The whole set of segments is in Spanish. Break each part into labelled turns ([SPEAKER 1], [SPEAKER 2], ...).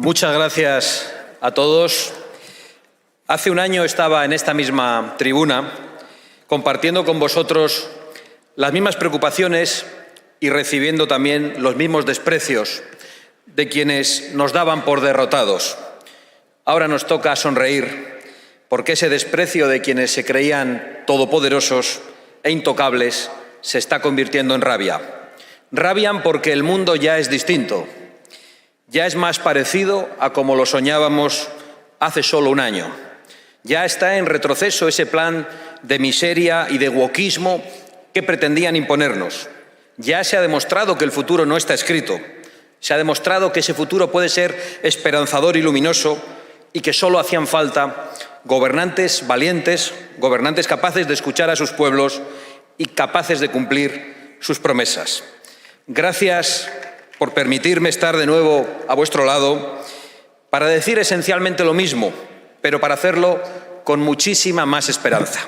[SPEAKER 1] Muchas gracias a todos. Hace un año estaba en esta misma tribuna compartiendo con vosotros las mismas preocupaciones y recibiendo también los mismos desprecios de quienes nos daban por derrotados. Ahora nos toca sonreír, porque ese desprecio de quienes se creían todopoderosos e intocables se está convirtiendo en rabia. Rabian porque el mundo ya es distinto. Ya es más parecido a como lo soñábamos hace solo un año. Ya está en retroceso ese plan de miseria y de wokismo que pretendían imponernos. Ya se ha demostrado que el futuro no está escrito. Se ha demostrado que ese futuro puede ser esperanzador y luminoso y que solo hacían falta gobernantes valientes, gobernantes capaces de escuchar a sus pueblos y capaces de cumplir sus promesas. Gracias por permitirme estar de nuevo a vuestro lado para decir esencialmente lo mismo, pero para hacerlo con muchísima más esperanza.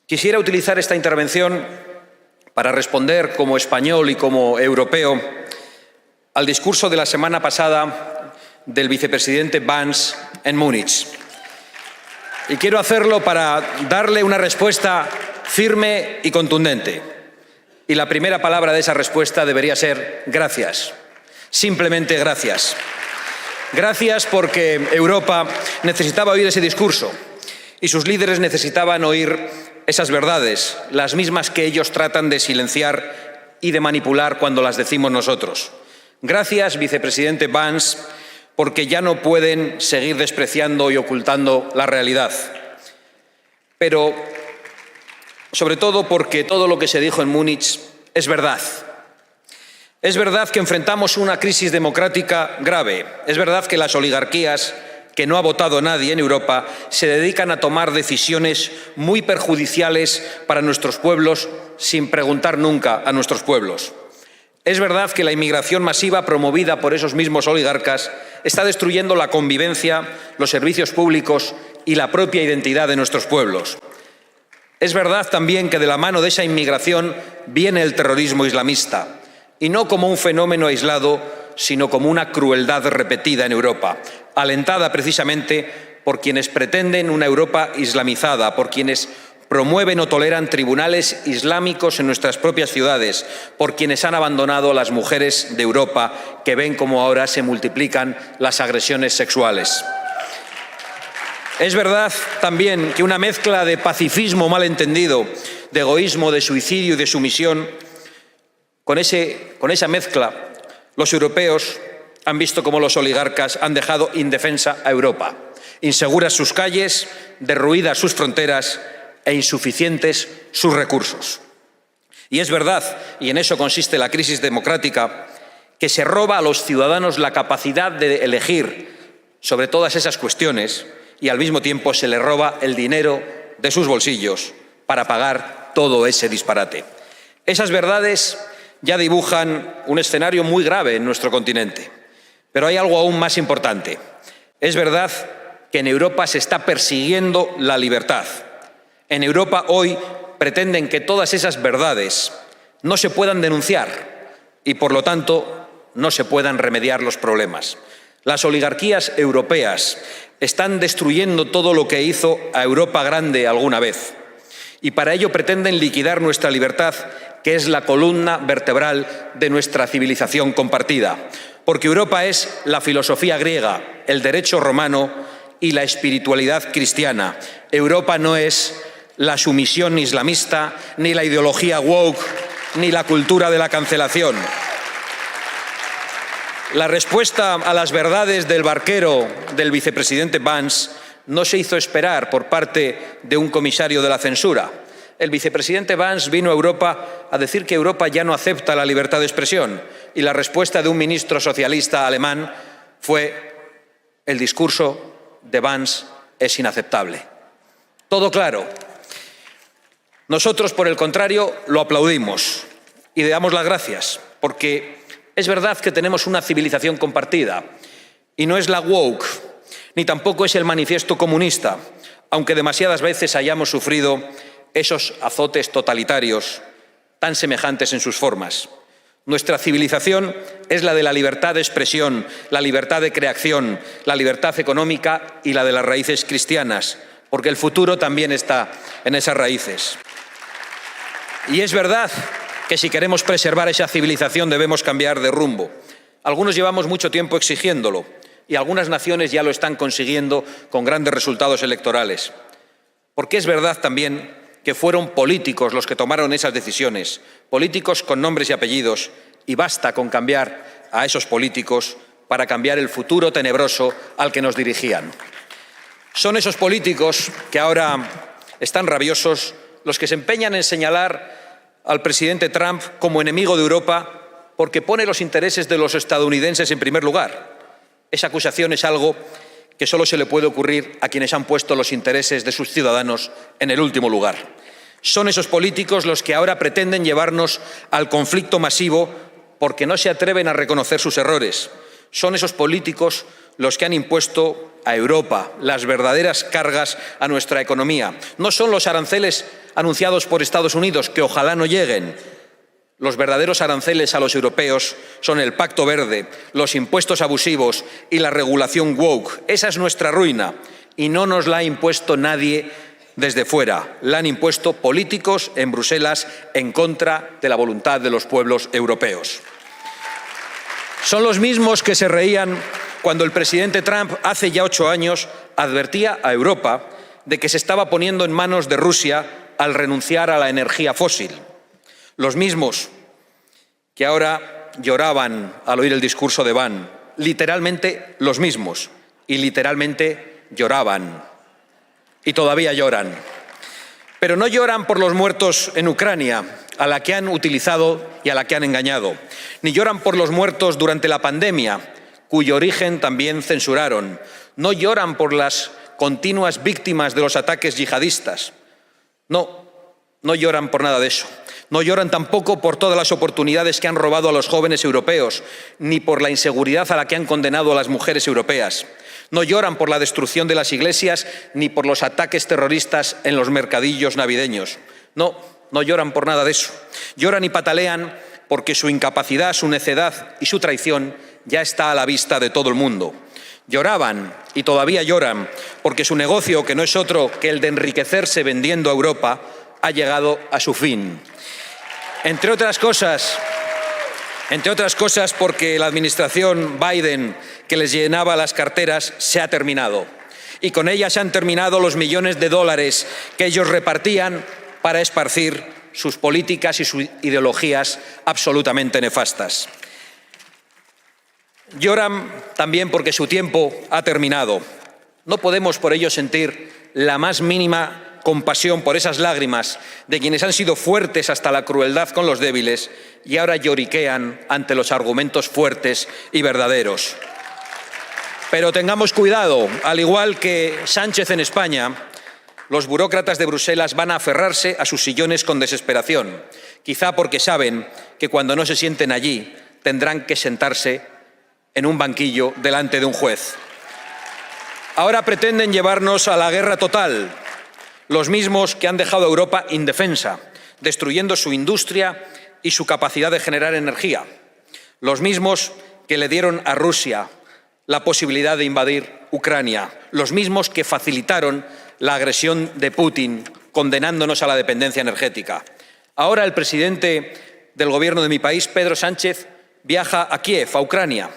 [SPEAKER 1] Quisiera utilizar esta intervención para responder como español y como europeo al discurso de la semana pasada del vicepresidente Vance en Múnich. Y quiero hacerlo para darle una respuesta firme y contundente. Y la primera palabra de esa respuesta debería ser gracias. Simplemente gracias. Gracias porque Europa necesitaba oír ese discurso y sus líderes necesitaban oír esas verdades, las mismas que ellos tratan de silenciar y de manipular cuando las decimos nosotros. Gracias, vicepresidente Vance, porque ya no pueden seguir despreciando y ocultando la realidad. Pero, sobre todo, porque todo lo que se dijo en Múnich es verdad. Es verdad que enfrentamos una crisis democrática grave. Es verdad que las oligarquías, que no ha votado nadie en Europa, se dedican a tomar decisiones muy perjudiciales para nuestros pueblos sin preguntar nunca a nuestros pueblos. Es verdad que la inmigración masiva promovida por esos mismos oligarcas está destruyendo la convivencia, los servicios públicos y la propia identidad de nuestros pueblos. Es verdad también que de la mano de esa inmigración viene el terrorismo islamista, y no como un fenómeno aislado, sino como una crueldad repetida en Europa, alentada precisamente por quienes pretenden una Europa islamizada, por quienes promueven o toleran tribunales islámicos en nuestras propias ciudades, por quienes han abandonado a las mujeres de Europa, que ven cómo ahora se multiplican las agresiones sexuales. Es verdad también que una mezcla de pacifismo malentendido, de egoísmo, de suicidio y de sumisión, con esa mezcla, los europeos han visto cómo los oligarcas han dejado indefensa a Europa, inseguras sus calles, derruidas sus fronteras e insuficientes sus recursos. Y es verdad, y en eso consiste la crisis democrática, que se roba a los ciudadanos la capacidad de elegir sobre todas esas cuestiones y al mismo tiempo se les roba el dinero de sus bolsillos para pagar todo ese disparate. Esas verdades ya dibujan un escenario muy grave en nuestro continente. Pero hay algo aún más importante. Es verdad que en Europa se está persiguiendo la libertad. En Europa hoy pretenden que todas esas verdades no se puedan denunciar y, por lo tanto, no se puedan remediar los problemas. Las oligarquías europeas están destruyendo todo lo que hizo a Europa grande alguna vez. Y para ello pretenden liquidar nuestra libertad, que es la columna vertebral de nuestra civilización compartida. Porque Europa es la filosofía griega, el derecho romano y la espiritualidad cristiana. Europa no es la sumisión islamista, ni la ideología woke, ni la cultura de la cancelación. La respuesta a las verdades del barquero del vicepresidente Vance no se hizo esperar por parte de un comisario de la censura. El vicepresidente Vance vino a Europa a decir que Europa ya no acepta la libertad de expresión y la respuesta de un ministro socialista alemán fue: el discurso de Vance es inaceptable. Todo claro. Nosotros, por el contrario, lo aplaudimos y le damos las gracias, porque es verdad que tenemos una civilización compartida y no es la woke, ni tampoco es el manifiesto comunista, aunque demasiadas veces hayamos sufrido esos azotes totalitarios tan semejantes en sus formas. Nuestra civilización es la de la libertad de expresión, la libertad de creación, la libertad económica y la de las raíces cristianas, porque el futuro también está en esas raíces. Y es verdad que si queremos preservar esa civilización debemos cambiar de rumbo. Algunos llevamos mucho tiempo exigiéndolo y algunas naciones ya lo están consiguiendo con grandes resultados electorales. Porque es verdad también que fueron políticos los que tomaron esas decisiones, políticos con nombres y apellidos, y basta con cambiar a esos políticos para cambiar el futuro tenebroso al que nos dirigían. Son esos políticos que ahora están rabiosos los que se empeñan en señalar al presidente Trump como enemigo de Europa porque pone los intereses de los estadounidenses en primer lugar. Esa acusación es algo que solo se le puede ocurrir a quienes han puesto los intereses de sus ciudadanos en el último lugar. Son esos políticos los que ahora pretenden llevarnos al conflicto masivo porque no se atreven a reconocer sus errores. Son esos políticos los que han impuesto a Europa las verdaderas cargas a nuestra economía. No son los aranceles anunciados por Estados Unidos, que ojalá no lleguen. Los verdaderos aranceles a los europeos son el Pacto Verde, los impuestos abusivos y la regulación woke. Esa es nuestra ruina y no nos la ha impuesto nadie desde fuera. La han impuesto políticos en Bruselas en contra de la voluntad de los pueblos europeos. Son los mismos que se reían cuando el presidente Trump hace ya 8 años advertía a Europa de que se estaba poniendo en manos de Rusia al renunciar a la energía fósil. Los mismos que ahora lloraban al oír el discurso de Ban, literalmente los mismos, y literalmente lloraban, y todavía lloran. Pero no lloran por los muertos en Ucrania, a la que han utilizado y a la que han engañado, ni lloran por los muertos durante la pandemia, cuyo origen también censuraron. No lloran por las continuas víctimas de los ataques yihadistas. No lloran por nada de eso. No lloran tampoco por todas las oportunidades que han robado a los jóvenes europeos, ni por la inseguridad a la que han condenado a las mujeres europeas. No lloran por la destrucción de las iglesias, ni por los ataques terroristas en los mercadillos navideños. No lloran por nada de eso. Lloran y patalean porque su incapacidad, su necedad y su traición ya está a la vista de todo el mundo. Lloraban y todavía lloran porque su negocio, que no es otro que el de enriquecerse vendiendo a Europa, ha llegado a su fin. Entre otras cosas porque la administración Biden, que les llenaba las carteras, se ha terminado. Y con ella se han terminado los millones de dólares que ellos repartían para esparcir sus políticas y sus ideologías absolutamente nefastas. Lloran también porque su tiempo ha terminado. No podemos por ello sentir la más mínima compasión por esas lágrimas de quienes han sido fuertes hasta la crueldad con los débiles y ahora lloriquean ante los argumentos fuertes y verdaderos. Pero tengamos cuidado, al igual que Sánchez en España, los burócratas de Bruselas van a aferrarse a sus sillones con desesperación, quizá porque saben que cuando no se sienten allí tendrán que sentarse en un banquillo delante de un juez. Ahora pretenden llevarnos a la guerra total, los mismos que han dejado a Europa indefensa, destruyendo su industria y su capacidad de generar energía, los mismos que le dieron a Rusia la posibilidad de invadir Ucrania, los mismos que facilitaron la agresión de Putin, condenándonos a la dependencia energética. Ahora el presidente del gobierno de mi país, Pedro Sánchez, viaja a Kiev, a Ucrania,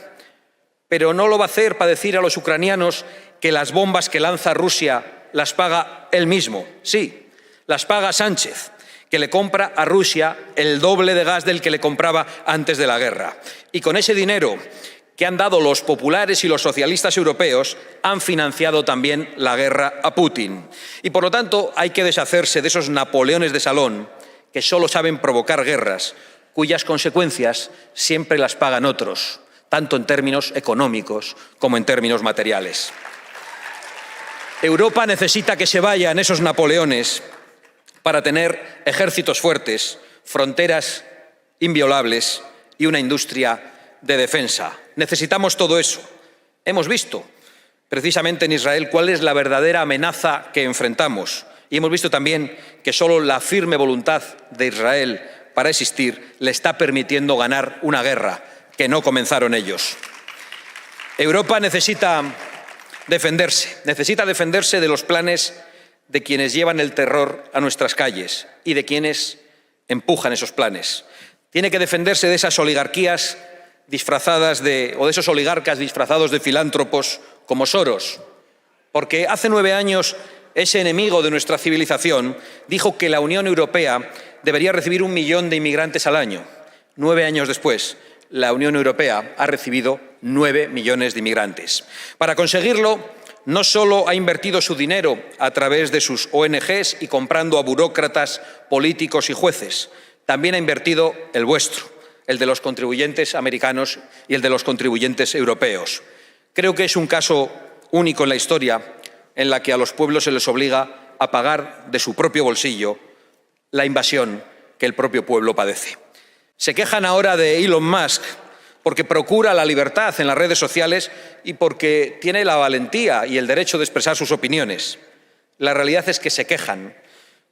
[SPEAKER 1] pero no lo va a hacer para decir a los ucranianos que las bombas que lanza Rusia las paga él mismo. Sí, las paga Sánchez, que le compra a Rusia el doble de gas del que le compraba antes de la guerra. Y con ese dinero que han dado los populares y los socialistas europeos, han financiado también la guerra a Putin. Y por lo tanto hay que deshacerse de esos Napoleones de salón que solo saben provocar guerras, cuyas consecuencias siempre las pagan otros, tanto en términos económicos como en términos materiales. Europa necesita que se vayan esos Napoleones para tener ejércitos fuertes, fronteras inviolables y una industria de defensa. Necesitamos todo eso. Hemos visto precisamente en Israel cuál es la verdadera amenaza que enfrentamos y hemos visto también que solo la firme voluntad de Israel para existir, le está permitiendo ganar una guerra que no comenzaron ellos. Europa necesita defenderse de los planes de quienes llevan el terror a nuestras calles y de quienes empujan esos planes. Tiene que defenderse de esas oligarquías disfrazadas o de esos oligarcas disfrazados de filántropos como Soros, porque hace 9 años ese enemigo de nuestra civilización dijo que la Unión Europea debería recibir 1 millón de inmigrantes al año. 9 años después, la Unión Europea ha recibido 9 millones de inmigrantes. Para conseguirlo, no solo ha invertido su dinero a través de sus ONGs y comprando a burócratas, políticos y jueces, también ha invertido el vuestro, el de los contribuyentes americanos y el de los contribuyentes europeos. Creo que es un caso único en la historia en la que a los pueblos se les obliga a pagar de su propio bolsillo la invasión que el propio pueblo padece. Se quejan ahora de Elon Musk porque procura la libertad en las redes sociales y porque tiene la valentía y el derecho de expresar sus opiniones. La realidad es que se quejan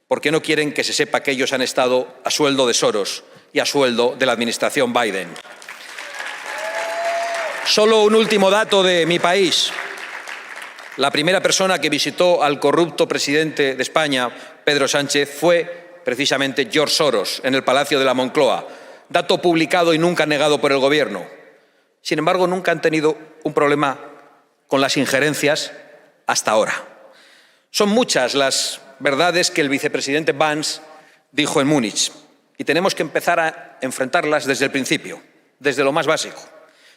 [SPEAKER 1] porque no quieren que se sepa que ellos han estado a sueldo de Soros y a sueldo de la administración Biden. Solo un último dato de mi país. La primera persona que visitó al corrupto presidente de España, Pedro Sánchez, fue precisamente George Soros en el Palacio de la Moncloa. Dato publicado y nunca negado por el Gobierno. Sin embargo, nunca han tenido un problema con las injerencias hasta ahora. Son muchas las verdades que el vicepresidente Vance dijo en Múnich y tenemos que empezar a enfrentarlas desde el principio, desde lo más básico.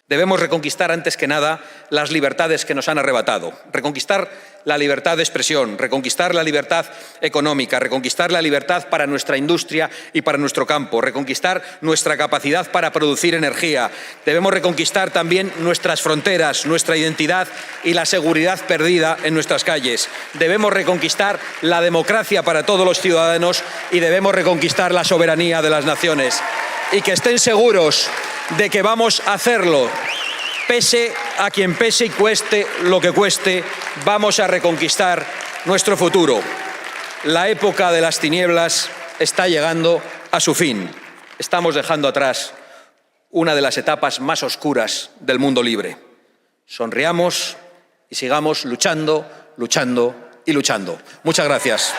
[SPEAKER 1] Debemos reconquistar antes que nada las libertades que nos han arrebatado, reconquistar la libertad de expresión, reconquistar la libertad económica, reconquistar la libertad para nuestra industria y para nuestro campo, reconquistar nuestra capacidad para producir energía. Debemos reconquistar también nuestras fronteras, nuestra identidad y la seguridad perdida en nuestras calles. Debemos reconquistar la democracia para todos los ciudadanos y debemos reconquistar la soberanía de las naciones. Y que estén seguros de que vamos a hacerlo. Pese a quien pese y cueste lo que cueste, vamos a reconquistar nuestro futuro. La época de las tinieblas está llegando a su fin. Estamos dejando atrás una de las etapas más oscuras del mundo libre. Sonriamos y sigamos luchando, luchando y luchando. Muchas gracias.